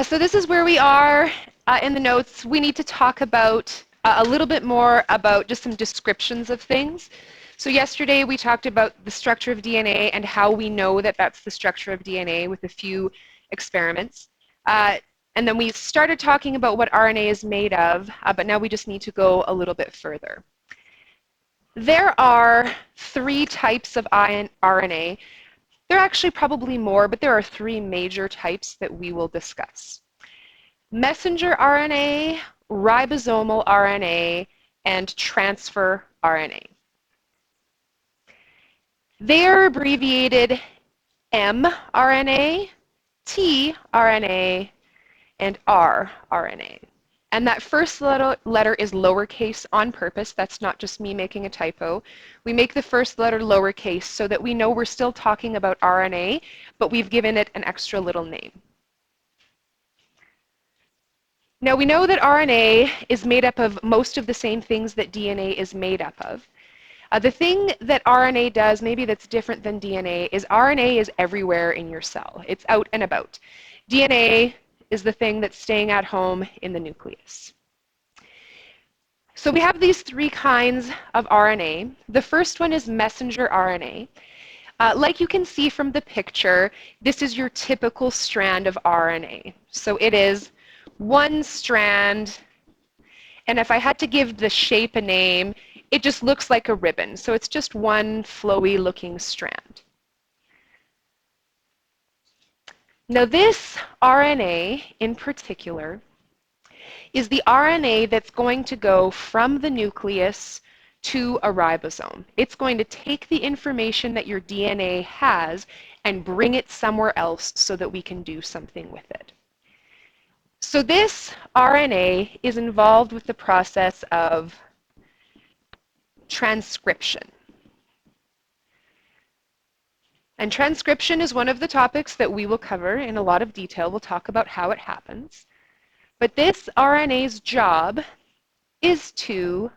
So this is where we are in the notes. We need to talk about a little bit more about just some descriptions of things. So yesterday we talked about the structure of DNA and how we know that that's the structure of DNA with a few experiments. And then we started talking about what RNA is made of, but now we just need to go a little bit further. There are three types of RNA. There are actually probably more, but there are three major types that we will discuss. Messenger RNA, ribosomal RNA, and transfer RNA. They are abbreviated mRNA, tRNA, and rRNA. And that first letter is lowercase on purpose. That's not just me making a typo. We make the first letter lowercase so that we know we're still talking about RNA, but we've given it an extra little name. Now we know that RNA is made up of most of the same things that DNA is made up of. The thing that RNA does, maybe that's different than DNA, is RNA is everywhere in your cell. It's out and about. DNA is the thing that's staying at home in the nucleus. So we have these three kinds of RNA. The first one is messenger RNA. Like you can see from the picture, this is your typical strand of RNA. So it is one strand, and if I had to give the shape a name, it just looks like a ribbon. So it's just one flowy looking strand. Now this RNA in particular is the RNA that's going to go from the nucleus to a ribosome. It's going to take the information that your DNA has and bring it somewhere else so that we can do something with it. So this RNA is involved with the process of transcription. And transcription is one of the topics that we will cover in a lot of detail. We'll talk about how it happens. But this RNA's job is to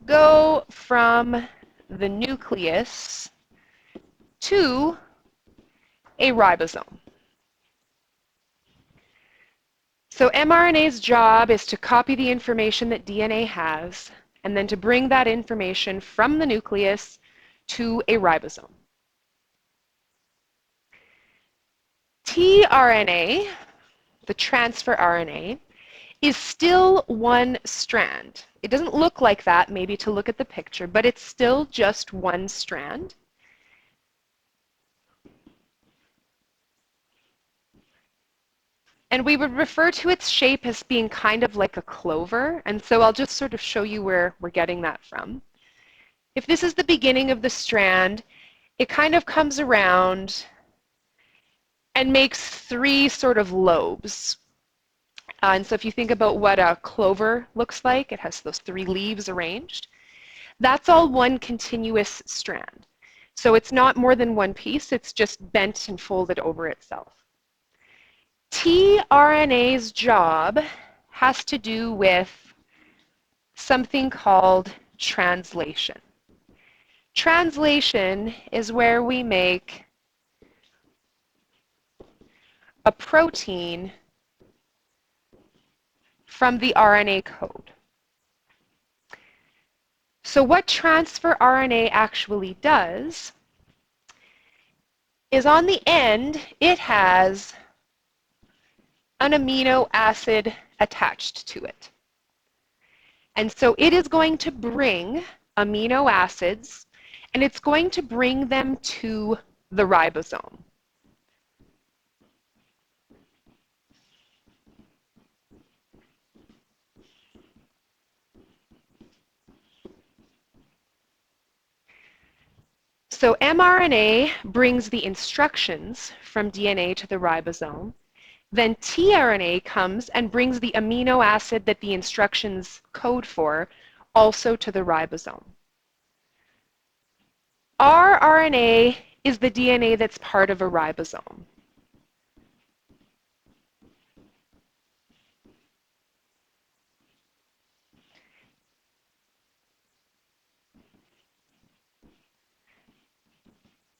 go from the nucleus to a ribosome. So mRNA's job is to copy the information that DNA has and then to bring that information from the nucleus to a ribosome. tRNA, the transfer RNA, is still one strand. It doesn't look like that, maybe to look at the picture, but it's still just one strand. And we would refer to its shape as being kind of like a clover, and so I'll just sort of show you where we're getting that from. If this is the beginning of the strand, it kind of comes around and makes three sort of lobes. And so if you think about what a clover looks like, it has those three leaves arranged. That's all one continuous strand. So it's not more than one piece, it's just bent and folded over itself. tRNA's job has to do with something called translation. Translation is where we make a protein from the RNA code. So what transfer RNA actually does is on the end, it has an amino acid attached to it. And so it is going to bring amino acids, and it's going to bring them to the ribosome. So mRNA brings the instructions from DNA to the ribosome. Then tRNA comes and brings the amino acid that the instructions code for also to the ribosome. rRNA is the DNA that's part of a ribosome.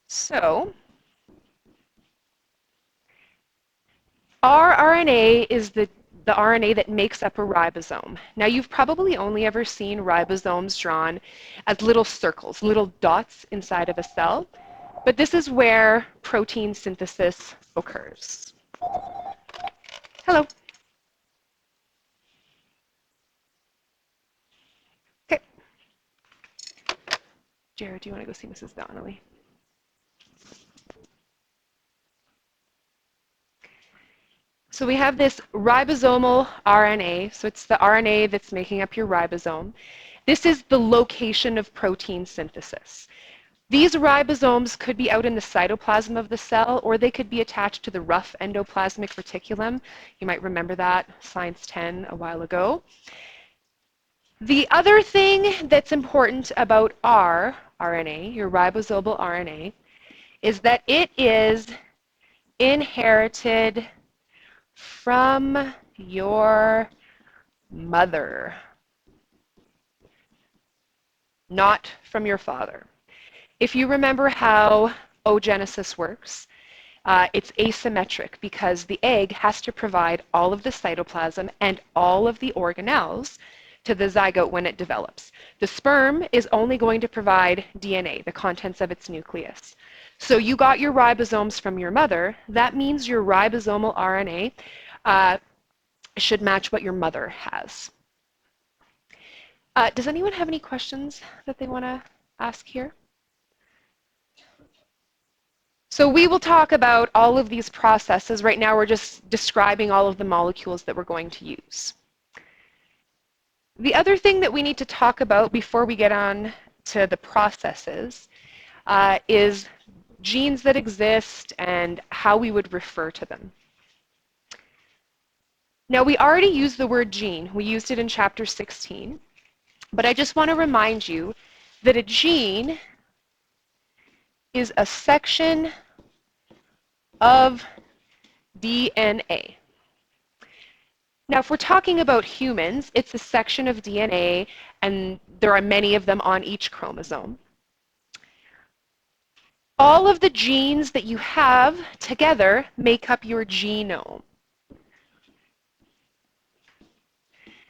So rRNA is the RNA that makes up a ribosome. Now, you've probably only ever seen ribosomes drawn as little circles, little dots inside of a cell, but this is where protein synthesis occurs. Hello. Okay. Jared, do you want to go see Mrs. Donnelly? So we have this ribosomal RNA. So it's the RNA that's making up your ribosome. This is the location of protein synthesis. These ribosomes could be out in the cytoplasm of the cell, or they could be attached to the rough endoplasmic reticulum. You might remember that, Science 10 a while ago. The other thing that's important about our RNA, your ribosomal RNA, is that it is inherited from your mother, not from your father. If you remember how oogenesis works, it's asymmetric because the egg has to provide all of the cytoplasm and all of the organelles to the zygote when it develops. The sperm is only going to provide DNA, the contents of its nucleus. So you got your ribosomes from your mother. That means your ribosomal RNA should match what your mother has. Does anyone have any questions that they want to ask here? So we will talk about all of these processes. Right now we're just describing all of the molecules that we're going to use. The other thing that we need to talk about before we get on to the processes is genes that exist and how we would refer to them. Now, we already used the word gene. We used it in chapter 16. But I just want to remind you that a gene is a section of DNA. Now, if we're talking about humans, it's a section of DNA, and there are many of them on each chromosome. All of the genes that you have together make up your genome.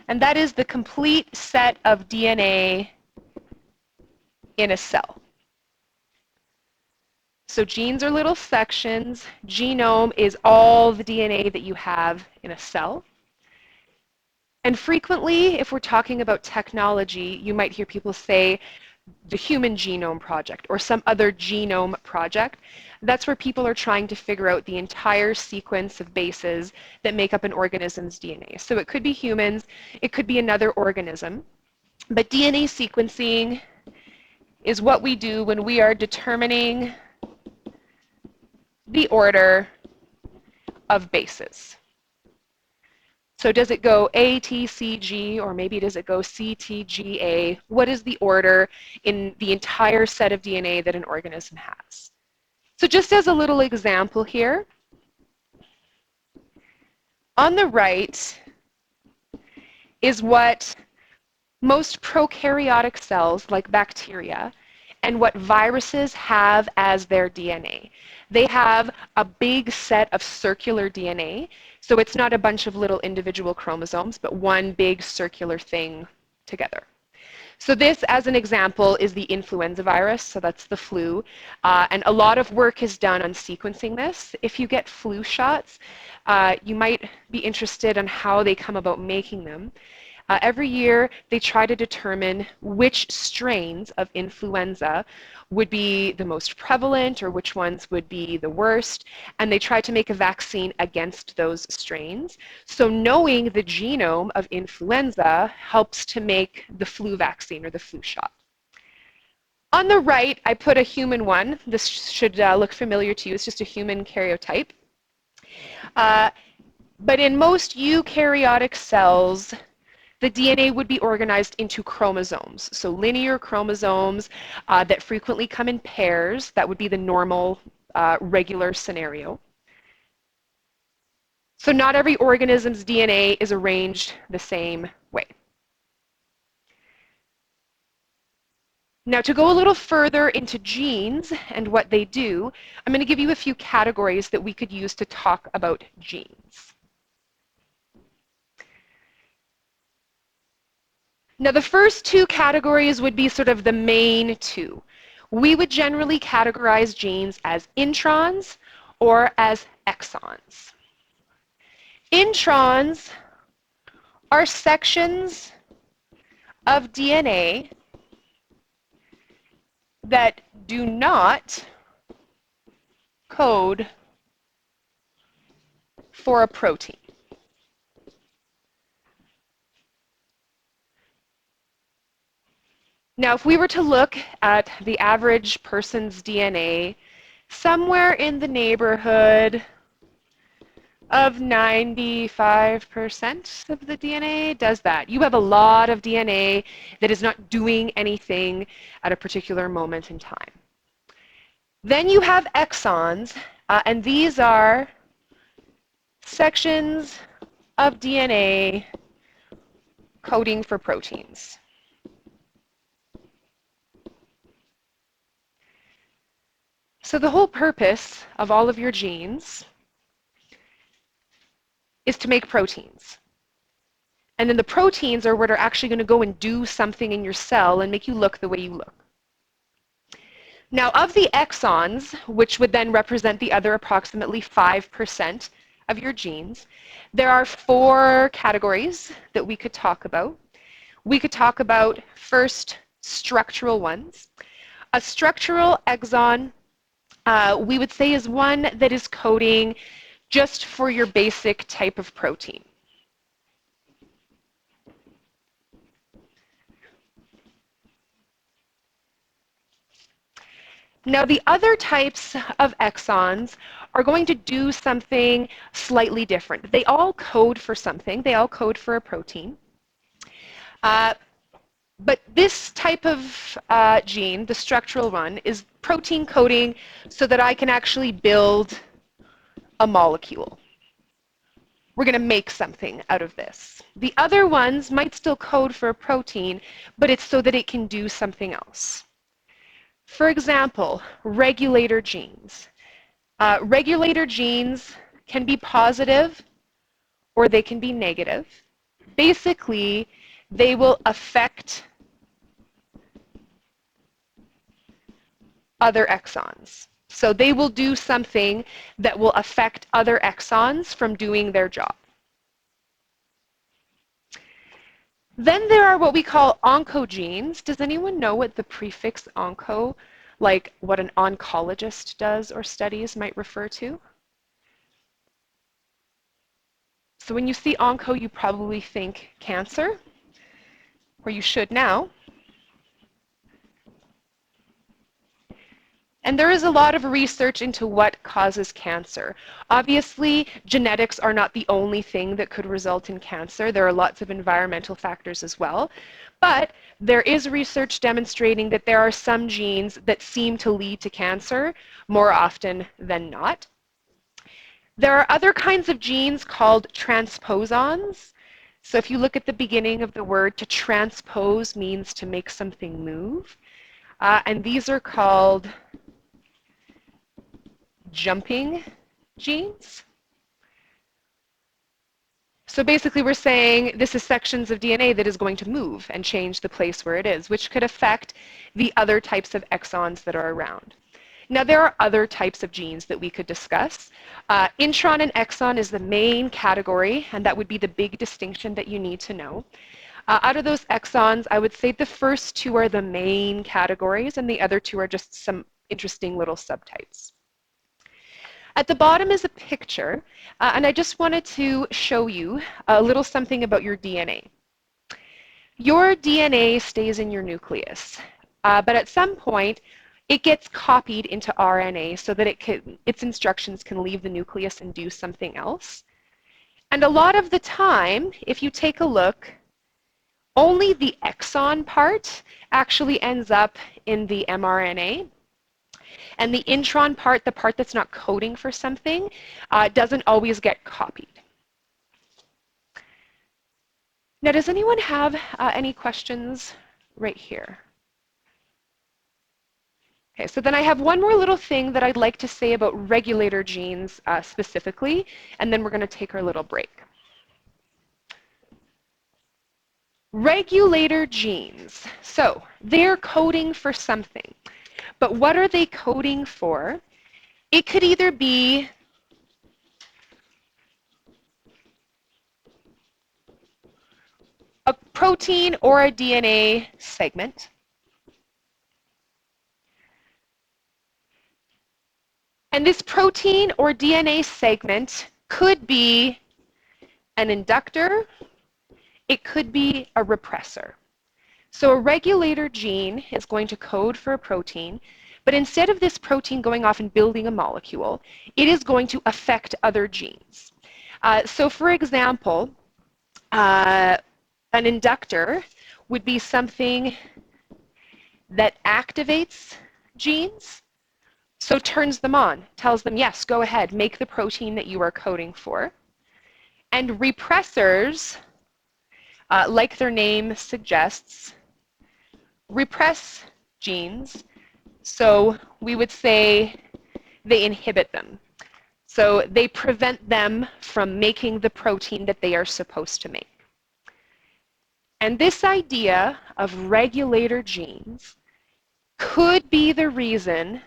And that is the complete set of DNA in a cell. So genes are little sections. Genome is all the DNA that you have in a cell. And frequently, if we're talking about technology, you might hear people say the Human Genome Project or some other genome project. That's where people are trying to figure out the entire sequence of bases that make up an organism's DNA. So it could be humans, it could be another organism. But DNA sequencing is what we do when we are determining the order of bases. So does it go A, T, C, G, or maybe does it go C, T, G, A? What is the order in the entire set of DNA that an organism has? So just as a little example here, on the right is what most prokaryotic cells, like bacteria, and what viruses have as their DNA. They have a big set of circular DNA, so it's not a bunch of little individual chromosomes, but one big circular thing together. So this, as an example, is the influenza virus, so that's the flu, and a lot of work is done on sequencing this. If you get flu shots, you might be interested in how they come about making them. Every year, they try to determine which strains of influenza would be the most prevalent or which ones would be the worst, and they try to make a vaccine against those strains. So knowing the genome of influenza helps to make the flu vaccine or the flu shot. On the right, I put a human one. This should look familiar to you. It's just a human karyotype. But in most eukaryotic cells, the DNA would be organized into chromosomes, so linear chromosomes that frequently come in pairs. That would be the normal, regular scenario. So not every organism's DNA is arranged the same way. Now, to go a little further into genes and what they do, I'm going to give you a few categories that we could use to talk about genes. Now the first two categories would be sort of the main two. We would generally categorize genes as introns or as exons. Introns are sections of DNA that do not code for a protein. Now, if we were to look at the average person's DNA, somewhere in the neighborhood of 95% of the DNA does that. You have a lot of DNA that is not doing anything at a particular moment in time. Then you have exons, and these are sections of DNA coding for proteins. So the whole purpose of all of your genes is to make proteins. And then the proteins are what are actually going to go and do something in your cell and make you look the way you look. Now, of the exons, which would then represent the other approximately 5% of your genes, there are 4 categories that we could talk about. We could talk about first structural ones. A structural exon, we would say, is one that is coding just for your basic type of protein. Now, the other types of exons are going to do something slightly different. They all code for something. They all code for a protein. But this type of gene, the structural one, is protein coding so that I can actually build a molecule. We're going to make something out of this. The other ones might still code for a protein, but it's so that it can do something else. For example, regulator genes. Regulator genes can be positive or they can be negative. Basically, they will affect other exons. So they will do something that will affect other exons from doing their job. Then there are what we call oncogenes. Does anyone know what the prefix onco, like what an oncologist does or studies, might refer to? So when you see onco, you probably think cancer, or you should now. And there is a lot of research into what causes cancer. Obviously, genetics are not the only thing that could result in cancer. There are lots of environmental factors as well. But there is research demonstrating that there are some genes that seem to lead to cancer more often than not. There are other kinds of genes called transposons. So if you look at the beginning of the word, to transpose means to make something move. And these are called jumping genes. So basically we're saying this is sections of DNA that is going to move and change the place where it is, which could affect the other types of exons that are around. Now there are other types of genes that we could discuss. Intron and exon is the main category, and that would be the big distinction that you need to know. Out of those exons, I would say the first 2 are the main categories, and the other 2 are just some interesting little subtypes. At the bottom is a picture, and I just wanted to show you a little something about your DNA. Your DNA stays in your nucleus, but at some point it gets copied into RNA so that its instructions can leave the nucleus and do something else. And a lot of the time, if you take a look, only the exon part actually ends up in the mRNA. And the intron part, the part that's not coding for something, doesn't always get copied. Now, does anyone have any questions right here? Okay, so then I have one more little thing that I'd like to say about regulator genes specifically, and then we're going to take our little break. Regulator genes. So they're coding for something. But what are they coding for? It could either be a protein or a DNA segment. And this protein or DNA segment could be an inductor, it could be a repressor. So a regulator gene is going to code for a protein, but instead of this protein going off and building a molecule, it is going to affect other genes. So for example, an inductor would be something that activates genes, so turns them on, tells them, yes, go ahead, make the protein that you are coding for. And repressors, like their name suggests, repress genes. So we would say they inhibit them. So they prevent them from making the protein that they are supposed to make. And this idea of regulator genes could be the reason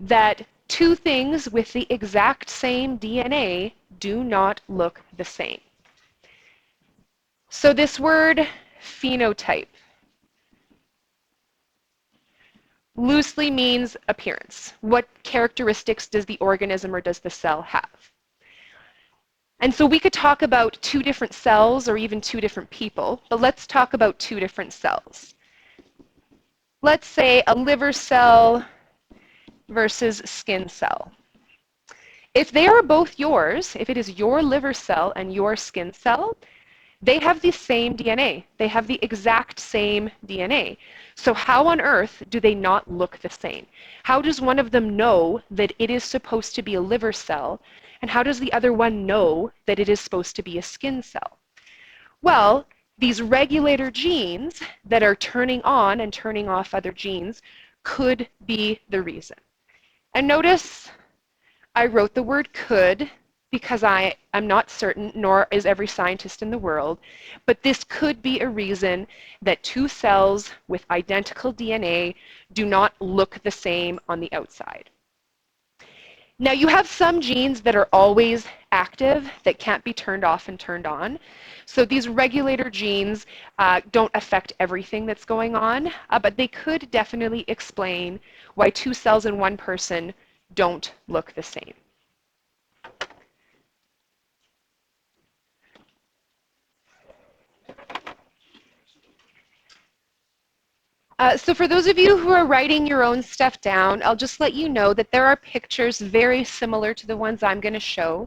that two things with the exact same DNA do not look the same. So this word phenotype loosely means appearance. What characteristics does the organism or does the cell have? And so we could talk about two different cells or even two different people, but let's talk about two different cells. Let's say a liver cell versus skin cell. If they are both yours, if it is your liver cell and your skin cell, they have the same DNA. They have the exact same DNA. So how on earth do they not look the same? How does one of them know that it is supposed to be a liver cell, and how does the other one know that it is supposed to be a skin cell? Well, these regulator genes that are turning on and turning off other genes could be the reason. And notice I wrote the word could because I am not certain, nor is every scientist in the world, but this could be a reason that two cells with identical DNA do not look the same on the outside. Now you have some genes that are always active that can't be turned off and turned on. So these regulator genes don't affect everything that's going on, but they could definitely explain why two cells in one person don't look the same. So for those of you who are writing your own stuff down, I'll just let you know that there are pictures very similar to the ones I'm going to show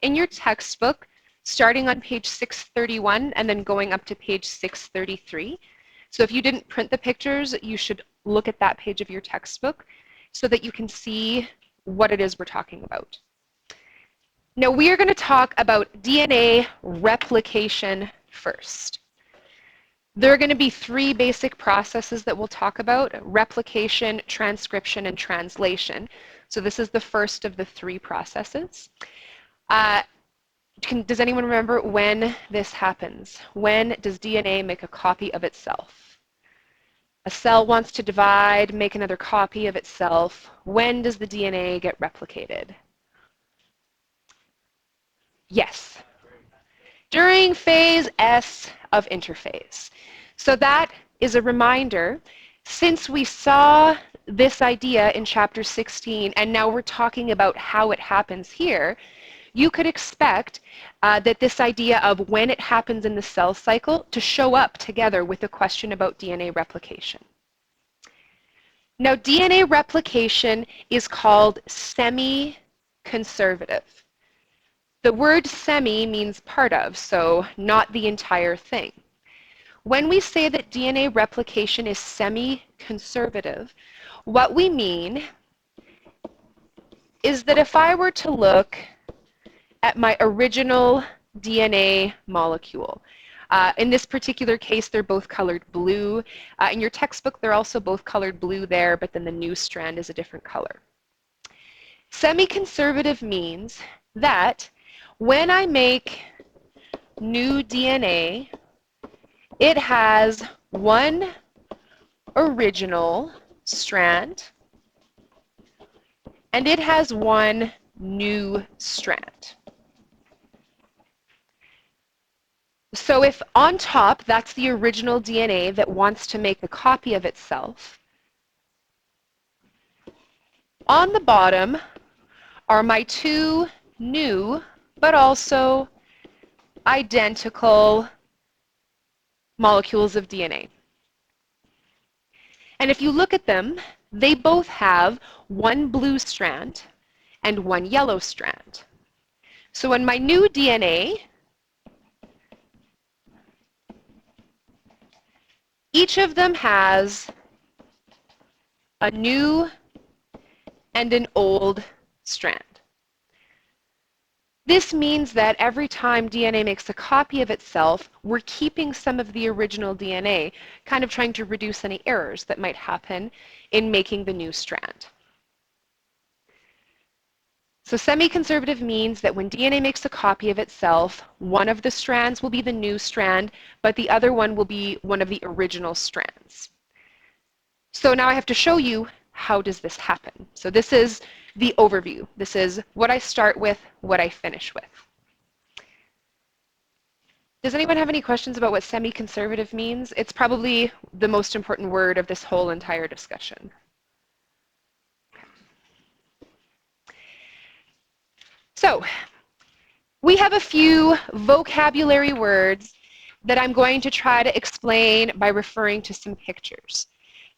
in your textbook, starting on page 631 and then going up to page 633. So if you didn't print the pictures, you should look at that page of your textbook so that you can see what it is we're talking about. Now we are going to talk about DNA replication first. There are going to be three basic processes that we'll talk about: replication, transcription, and translation. So this is the first of the three processes. Does anyone remember when this happens? When does DNA make a copy of itself? A cell wants to divide, make another copy of itself. When does the DNA get replicated? Yes. During phase S of interphase. So that is a reminder, since we saw this idea in chapter 16 and now we're talking about how it happens here, you could expect that this idea of when it happens in the cell cycle to show up together with a question about DNA replication. Now DNA replication is called semi-conservative. The word semi means part of, so not the entire thing. When we say that DNA replication is semi-conservative, what we mean is that if I were to look at my original DNA molecule, in this particular case, they're both colored blue. In your textbook, they're also both colored blue there, but then the new strand is a different color. Semi-conservative means that when I make new DNA, it has one original strand and it has one new strand. So if on top, that's the original DNA that wants to make a copy of itself, on the bottom are my two new but also identical molecules of DNA. And if you look at them, they both have one blue strand and one yellow strand. So in my new DNA, each of them has a new and an old strand. This means that every time DNA makes a copy of itself, we're keeping some of the original DNA, kind of trying to reduce any errors that might happen in making the new strand. So semi-conservative means that when DNA makes a copy of itself, one of the strands will be the new strand, but the other one will be one of the original strands. So now I have to show you, how does this happen? So this is the overview. This is what I start with, what I finish with. Does anyone have any questions about what semi-conservative means? It's probably the most important word of this whole entire discussion. So we have a few vocabulary words that I'm going to try to explain by referring to some pictures.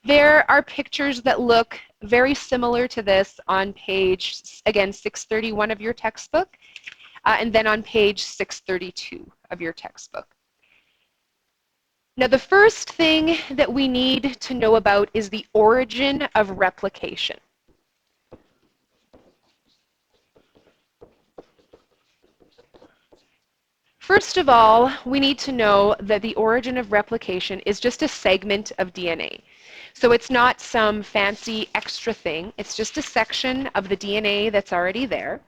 There are pictures that look very similar to this on page, again, 631 of your textbook, and then on page 632 of your textbook. Now, the first thing that we need to know about is the origin of replication. First of all, we need to know that the origin of replication is just a segment of DNA. So it's not some fancy extra thing. It's just a section of the DNA that's already there.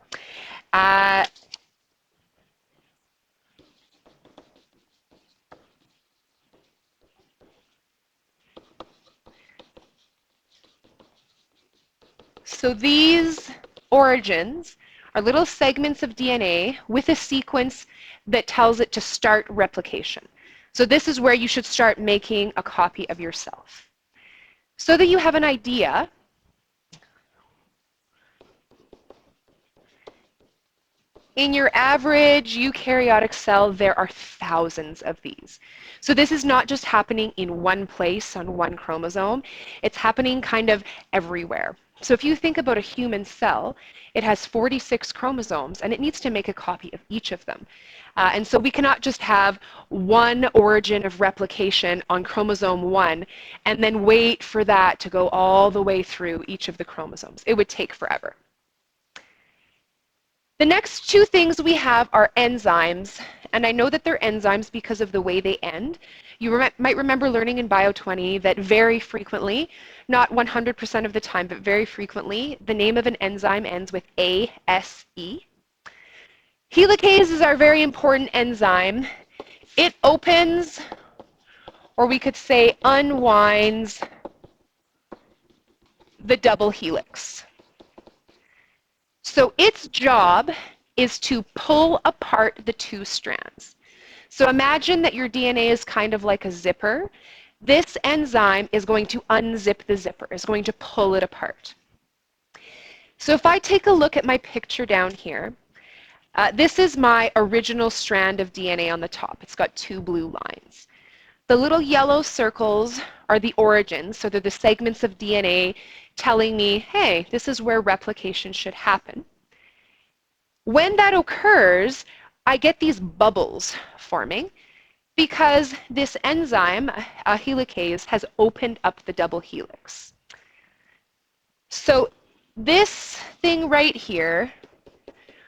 So these origins are little segments of DNA with a sequence that tells it to start replication. So this is where you should start making a copy of yourself. So that you have an idea, in your average eukaryotic cell, there are thousands of these. So this is not just happening in one place on one chromosome. It's happening kind of everywhere. So if you think about a human cell, it has 46 chromosomes, and it needs to make a copy of each of them. And so we cannot just have one origin of replication on chromosome 1 and then wait for that to go all the way through each of the chromosomes. It would take forever. The next two things we have are enzymes, and I know that they're enzymes because of the way they end. You might remember learning in Bio30E that very frequently, not 100% of the time, but very frequently, the name of an enzyme ends with ASE. Helicase is our very important enzyme. It opens, or we could say unwinds, the double helix. So its job is to pull apart the two strands. So imagine that your DNA is kind of like a zipper. This enzyme is going to unzip the zipper, is going to pull it apart. So if I take a look at my picture down here, this is my original strand of DNA on the top. It's got two blue lines. The little yellow circles are the origins, so they're the segments of DNA telling me, hey, this is where replication should happen. When that occurs, I get these bubbles forming because this enzyme, helicase, has opened up the double helix. So this thing right here,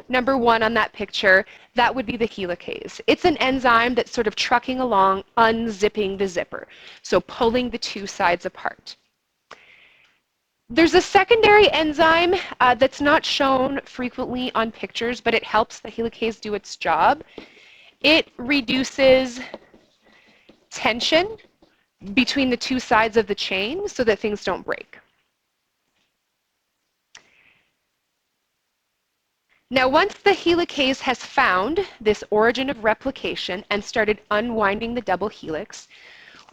number 1 on that picture, that would be the helicase. It's an enzyme that's sort of trucking along, unzipping the zipper, so pulling the two sides apart. There's a secondary enzyme that's not shown frequently on pictures, but it helps the helicase do its job. It reduces tension between the two sides of the chain so that things don't break. Now, once the helicase has found this origin of replication and started unwinding the double helix,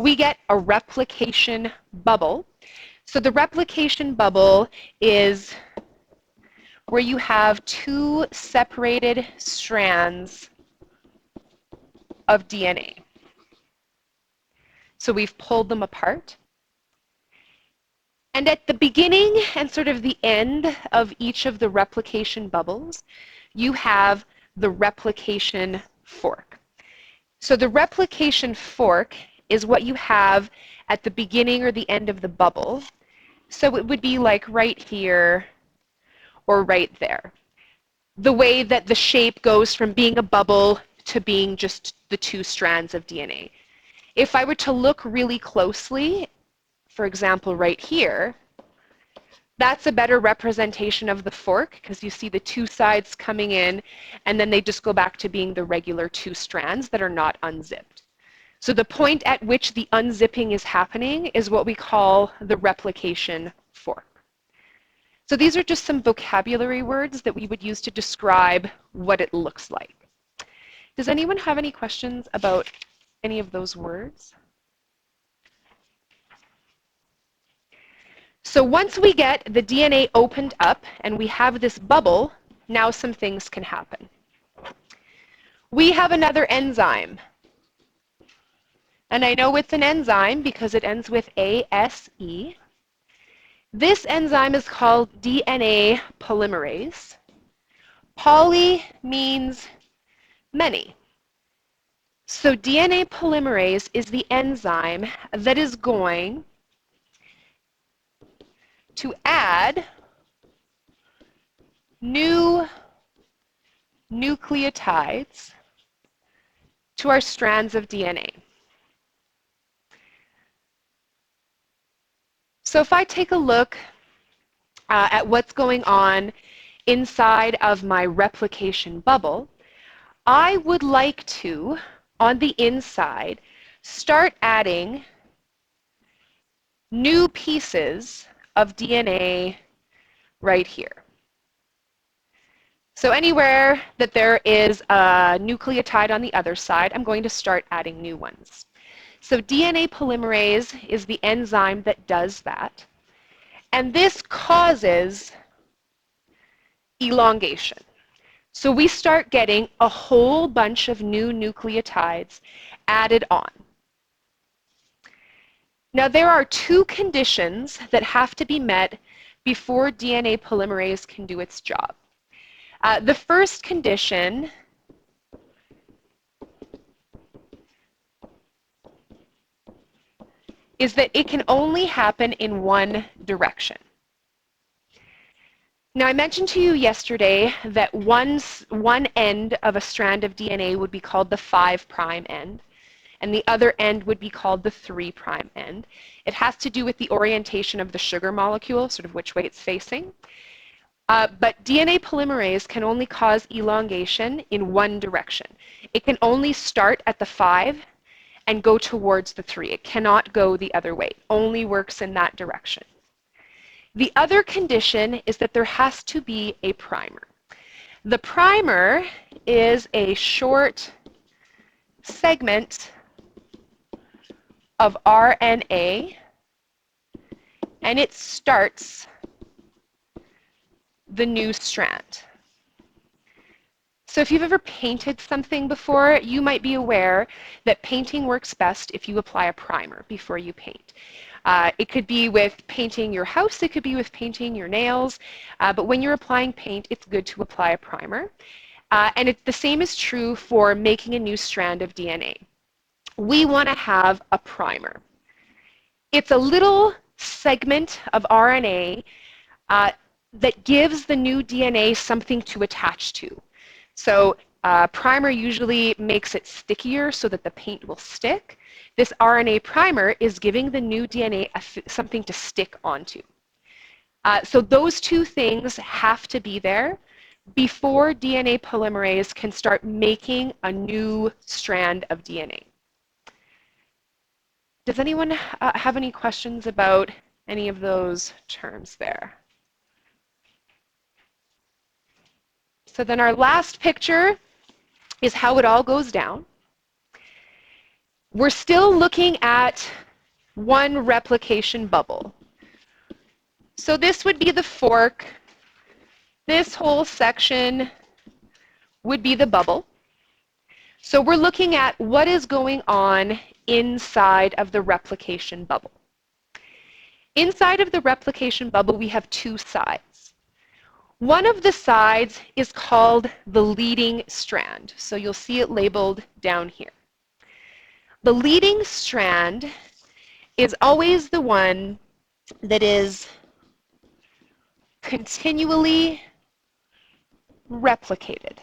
we get a replication bubble. So the replication bubble is where you have two separated strands of DNA. So we've pulled them apart. And at the beginning and sort of the end of each of the replication bubbles, you have the replication fork. So the replication fork is what you have at the beginning or the end of the bubble. So it would be like right here or right there. The way that the shape goes from being a bubble to being just the two strands of DNA. If I were to look really closely, for example, right here, that's a better representation of the fork because you see the two sides coming in and then they just go back to being the regular two strands that are not unzipped. So the point at which the unzipping is happening is what we call the replication fork. So these are just some vocabulary words that we would use to describe what it looks like. Does anyone have any questions about any of those words? So once we get the DNA opened up and we have this bubble, now some things can happen. We have another enzyme. And I know it's an enzyme because it ends with ASE. This enzyme is called DNA polymerase. Poly means many. So DNA polymerase is the enzyme that is going to add new nucleotides to our strands of DNA. So if I take a look at what's going on inside of my replication bubble, I would like to, on the inside, start adding new pieces of DNA right here. So anywhere that there is a nucleotide on the other side, I'm going to start adding new ones. So DNA polymerase is the enzyme that does that. And this causes elongation. So we start getting a whole bunch of new nucleotides added on. Now there are two conditions that have to be met before DNA polymerase can do its job. The first condition is that it can only happen in one direction. Now I mentioned to you yesterday that one end of a strand of DNA would be called the 5' end, and the other end would be called the 3' end. It has to do with the orientation of the sugar molecule, sort of which way it's facing. But DNA polymerase can only cause elongation in one direction. It can only start at the 5 and go towards the 3. It cannot go the other way. It only works in that direction. The other condition is that there has to be a primer. The primer is a short segment of RNA, and it starts the new strand. So if you've ever painted something before, you might be aware that painting works best if you apply a primer before you paint. It could be with painting your house, it could be with painting your nails, but when you're applying paint, it's good to apply a primer. And the same is true for making a new strand of DNA. We want to have a primer. It's a little segment of RNA that gives the new DNA something to attach to. So primer usually makes it stickier so that the paint will stick. This RNA primer is giving the new DNA something to stick onto. So those two things have to be there before DNA polymerase can start making a new strand of DNA. Does anyone have any questions about any of those terms there? So then our last picture is how it all goes down. We're still looking at one replication bubble. So this would be the fork. This whole section would be the bubble. So we're looking at what is going on inside of the replication bubble. Inside of the replication bubble, we have two sides. One of the sides is called the leading strand. So you'll see it labeled down here. The leading strand is always the one that is continually replicated.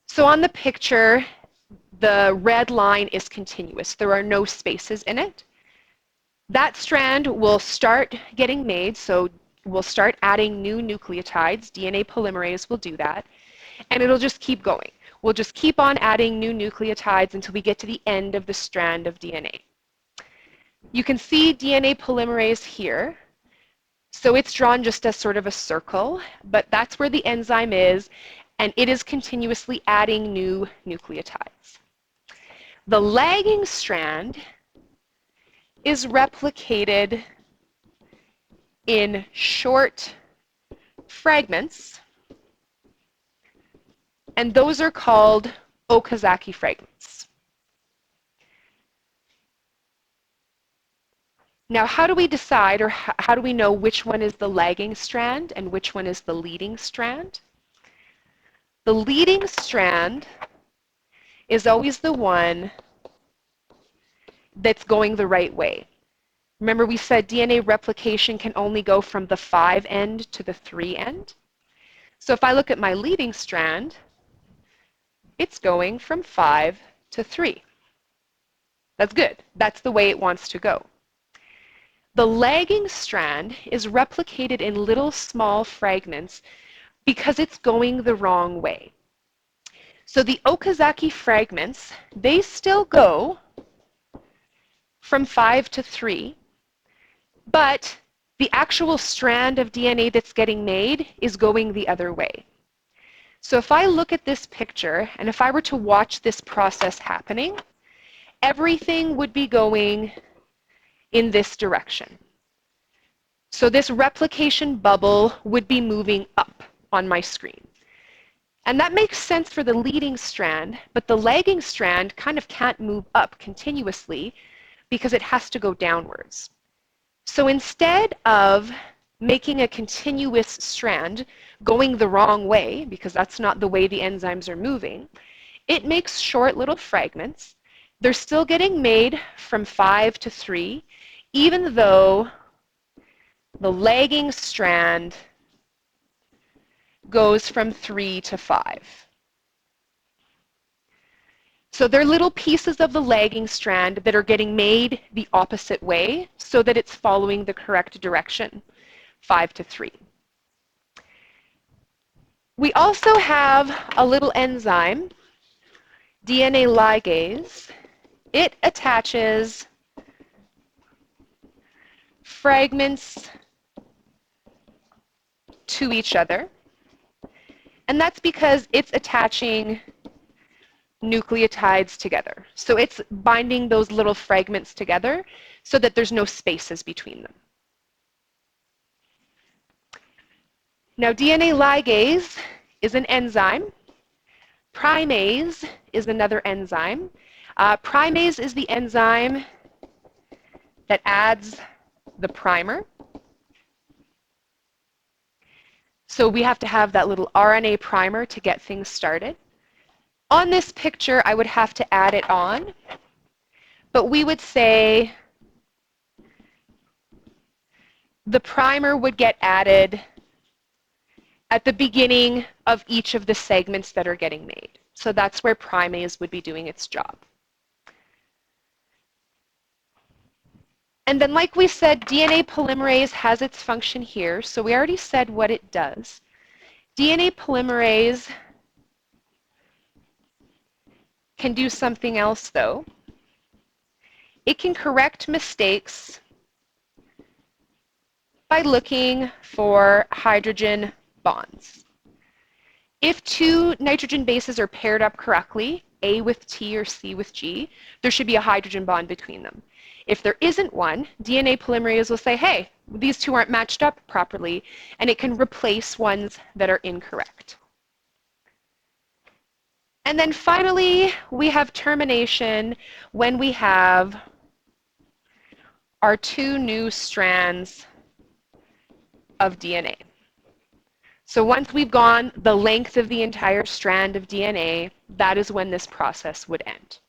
So on the picture, the red line is continuous. There are no spaces in it. That strand will start getting made, so we'll start adding new nucleotides. DNA polymerase will do that, and it'll just keep going. We'll just keep on adding new nucleotides until we get to the end of the strand of DNA. You can see DNA polymerase here. So it's drawn just as sort of a circle, but that's where the enzyme is, and it is continuously adding new nucleotides. The lagging strand is replicated in short fragments, and those are called Okazaki fragments. Now, how do we decide, or how do we know which one is the lagging strand and which one is the leading strand? The leading strand is always the one that's going the right way. Remember, we said DNA replication can only go from the 5 end to the 3 end. So if I look at my leading strand, it's going from 5 to 3. That's good. That's the way it wants to go. The lagging strand is replicated in little small fragments because it's going the wrong way. So the Okazaki fragments, they still go from 5 to 3, but the actual strand of DNA that's getting made is going the other way. So if I look at this picture, and if I were to watch this process happening, everything would be going in this direction. So this replication bubble would be moving up on my screen. And that makes sense for the leading strand, but the lagging strand kind of can't move up continuously because it has to go downwards. So instead of making a continuous strand going the wrong way, because that's not the way the enzymes are moving, it makes short little fragments. They're still getting made from 5 to 3, even though the lagging strand goes from 3 to 5. So they're little pieces of the lagging strand that are getting made the opposite way so that it's following the correct direction, 5 to 3. We also have a little enzyme, DNA ligase. It attaches fragments to each other, and that's because it's attaching nucleotides together. So it's binding those little fragments together so that there's no spaces between them. Now, DNA ligase is an enzyme. Primase is another enzyme. Primase is the enzyme that adds the primer. So we have to have that little RNA primer to get things started. On this picture, I would have to add it on, but we would say the primer would get added at the beginning of each of the segments that are getting made. So that's where primase would be doing its job. And then, like we said, DNA polymerase has its function here, so we already said what it does. DNA polymerase can do something else, though. It can correct mistakes by looking for hydrogen bonds. If two nitrogen bases are paired up correctly, A with T or C with G, there should be a hydrogen bond between them. If there isn't one, DNA polymerase will say, hey, these two aren't matched up properly, and it can replace ones that are incorrect. And then finally, we have termination when we have our two new strands of DNA. So once we've gone the length of the entire strand of DNA, that is when this process would end.